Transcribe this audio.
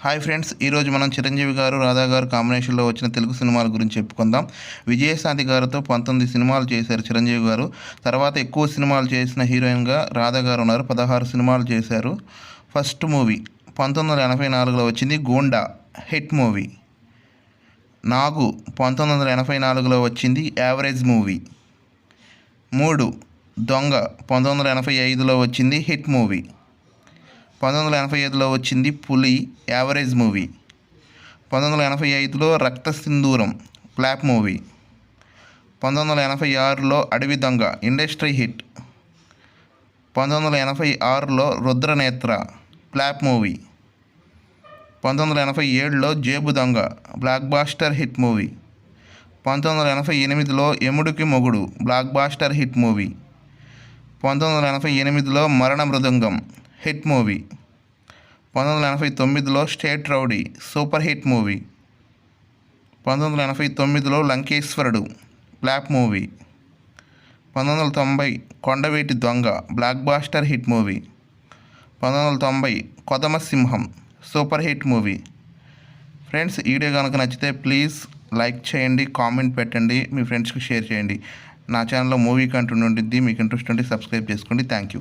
Hi friends, ఈరోజు మనం చిరంజీవి గారు రాధా గారు కాంబినేషన్లో వచ్చిన తెలుగు సినిమాల గురించి చెప్పుకుందాం. విజయశాంతి గారితో 19 సినిమాలు చేశారు చిరంజీవి గారు. తర్వాత ఎక్కువ సినిమాలు చేసిన హీరోయిన్గా రాధా గారు ఉన్నారు. 16 సినిమాలు చేశారు. ఫస్ట్ మూవీ 1984లో వచ్చింది గూండా, హిట్ మూవీ. నాగు 1984లో వచ్చింది, యావరేజ్ మూవీ. 3 దొంగ 1985లో వచ్చింది, హిట్ మూవీ. 1985లో వచ్చింది పులి, యావరేజ్ మూవీ. 1985లో రక్త సింధూరం, ఫ్లాప్ మూవీ. 1986లో అడవి దొంగ, ఇండస్ట్రీ హిట్. 1986లో రుద్రనేత్ర, ఫ్లాప్ మూవీ. 1987లో Jebu Donga, blockbuster hit movie. 1988లో Yamudiki Mogudu, blockbuster hit movie. 1988లో మరణ మృదంగం, హిట్ మూవీ. 1989లో state rowdy, super hit movie. 1989లో Lankeshwarudu, flop movie. 1990 Kondaveeti Donga, blockbuster hit movie. 1990 Kodamasimham, super hit movie. Friends, ఈ video కనుక నచ్చితే ప్లీజ్ లైక్ చేయండి, కామెంట్ పెట్టండి, మీ ఫ్రెండ్స్కి షేర్ చేయండి. నా ఛానల్లో మూవీ కంటెంట్ ఉంటుంది, మీకు ఇంట్రెస్ట్ ఉంటే సబ్స్క్రైబ్ చేసుకోండి. Thank you.